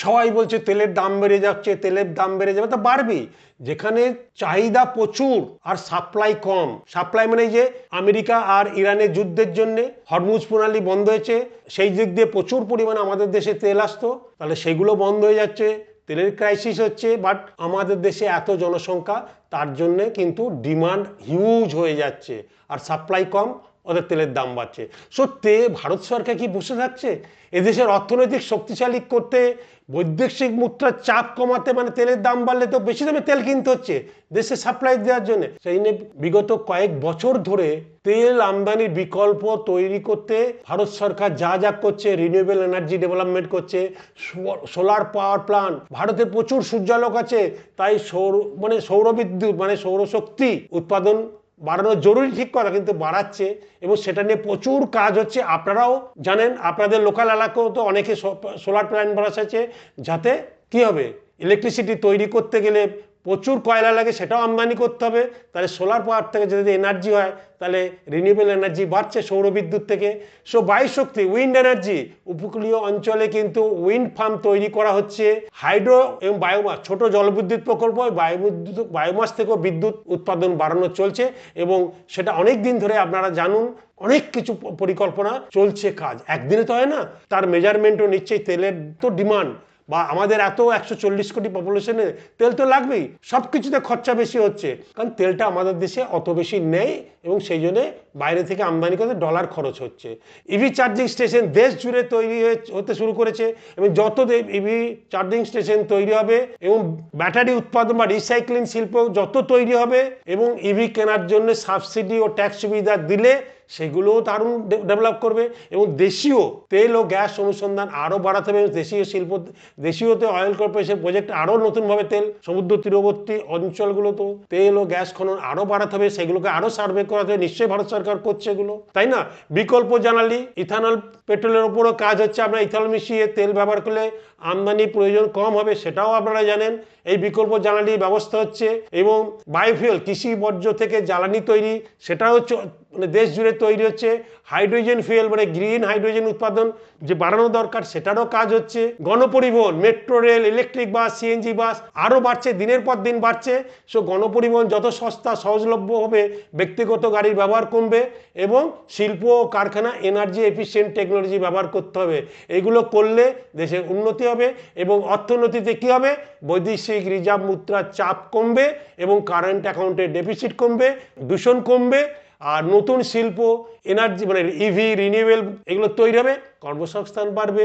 সবাই বলছে তেলের দাম বেড়ে যাচ্ছে, তেলের দাম বেড়ে যাবে, তা বাড়বেই। যেখানে চাহিদা প্রচুর আর সাপ্লাই কম। সাপ্লাই মানে যে আমেরিকা আর ইরানের যুদ্ধের জন্য হরমুজ প্রণালী বন্ধ হয়েছে, সেই দিক দিয়ে প্রচুর পরিমাণে আমাদের দেশে তেল আসতো, তাহলে সেগুলো বন্ধ হয়ে যাচ্ছে, তেলের ক্রাইসিস হচ্ছে। বাট আমাদের দেশে এত জনসংখ্যা, তার জন্যে কিন্তু ডিমান্ড হিউজ হয়ে যাচ্ছে আর সাপ্লাই কম, ওদের তেলের দাম বাড়ছে। সত্যি ভারত সরকার কি বসে থাকছে? এদেশের অর্থনৈতিক শক্তিশালী করতে, বৈদেশিক মুদ্রার চাপ কমাতে, মানে তেলের দাম বাড়লে তো বেশি দামে তেল কিনতে হচ্ছে দেশে সাপ্লাই দেওয়ার জন্য। সেই নিয়ে বিগত কয়েক বছর ধরে তেল আমদানির বিকল্প তৈরি করতে ভারত সরকার যা যা করছে, রিনিউয়েবল এনার্জি ডেভেলপমেন্ট করছে, সোলার পাওয়ার প্ল্যান্ট, ভারতে প্রচুর সূর্যালোক আছে, তাই সৌরবিদ্যুৎ মানে সৌরশক্তি উৎপাদন বাড়ানো জরুরি, ঠিক কথা, কিন্তু বাড়াচ্ছে এবং সেটা নিয়ে প্রচুর কাজ হচ্ছে। আপনারাও জানেন, আপনাদের লোকাল এলাকাও তো অনেকে সোলার প্ল্যান্ট বসাচ্ছে, যাতে কি হবে, ইলেকট্রিসিটি তৈরি করতে গেলে প্রচুর কয়লা লাগে, সেটাও আমদানি করতে হবে। তাহলে সোলার পাওয়ার থেকে যদি এনার্জি হয়, তাহলে রিনিউয়েবল এনার্জি বাড়ছে সৌরবিদ্যুৎ থেকে। সো বায়ু শক্তি, উইন্ড এনার্জি, উপকূলীয় অঞ্চলে কিন্তু উইন্ড ফার্ম তৈরি করা হচ্ছে। হাইড্রো এবং বায়োমাস, ছোট জলবিদ্যুৎ প্রকল্প, বায়োমাস থেকেও বিদ্যুৎ উৎপাদন বাড়ানো চলছে এবং সেটা অনেক দিন ধরে আপনারা জানুন, অনেক কিছু পরিকল্পনা চলছে, কাজ একদিনে তো হয় না। তার মেজারমেন্টও নিশ্চয়ই, তেলের তো ডিমান্ড, বা আমাদের এত 140 কোটি পপুলেশনে তেল তো লাগবেই, সব কিছুতে খরচা বেশি হচ্ছে, কারণ তেলটা আমাদের দেশে অত বেশি নেই এবং সেই জন্য বাইরে থেকে আমদানি করতে ডলার খরচ হচ্ছে। ইভি চার্জিং স্টেশন দেশ জুড়ে তৈরি হতে শুরু করেছে এবং যত ইভি চার্জিং স্টেশন তৈরি হবে এবং ব্যাটারি উৎপাদন বা রিসাইক্লিং শিল্প যত তৈরি হবে এবং ইভি কেনার জন্য সাবসিডি ও ট্যাক্স সুবিধা দিলে সেগুলোও দারুণ ডেভেলপ করবে এবং দেশীয় তেল ও গ্যাস অনুসন্ধান আরও বাড়াতে হবে। দেশীয় শিল্প, দেশীয়তে অয়েল কর্পোরেশন প্রজেক্ট আরও নতুনভাবে তেল, সমুদ্র তীরবর্তী অঞ্চলগুলোতেও তেল ও গ্যাস খনন আরও বাড়াতে হবে, সেগুলোকে আরও সার্ভে করাতে হবে। নিশ্চয়ই ভারত সরকার করছে এগুলো, তাই না? বিকল্প জ্বালানি, ইথানল, পেট্রোলের ওপরও কাজ হচ্ছে। আমরা ইথানল মিশিয়ে তেল ব্যবহার করলে আমদানি প্রয়োজন কম হবে, সেটাও আপনারা জানেন। এই বিকল্প জ্বালানির ব্যবস্থা হচ্ছে এবং বায়োফুয়েল, কৃষি বর্জ্য থেকে জ্বালানি তৈরি, সেটাও মানে দেশ জুড়ে তৈরি হচ্ছে। হাইড্রোজেন ফুয়েল মানে গ্রিন হাইড্রোজেন উৎপাদন যে বাড়ানো দরকার, সেটারও কাজ হচ্ছে। গণপরিবহন, metro rail, electric bus, CNG বাস আরও বাড়ছে, দিনের পর দিন বাড়ছে। সো গণপরিবহন যত সস্তা সহজলভ্য হবে, ব্যক্তিগত গাড়ির ব্যবহার কমবে এবং শিল্প ও কারখানা এনার্জি এফিসিয়েন্ট টেকনোলজি ব্যবহার করতে হবে। এগুলো করলে দেশের উন্নতি হবে এবং অর্থনীতিতে কী হবে, বৈদেশিক রিজার্ভ মুদ্রার চাপ কমবে এবং কারেন্ট অ্যাকাউন্টের ডেফিসিট কমবে, দূষণ কমবে, আর নতুন শিল্প, এনার্জি মানে ইভি, রিনিউয়েবল, এগুলো তৈরি হবে, কর্মসংস্থান বাড়বে।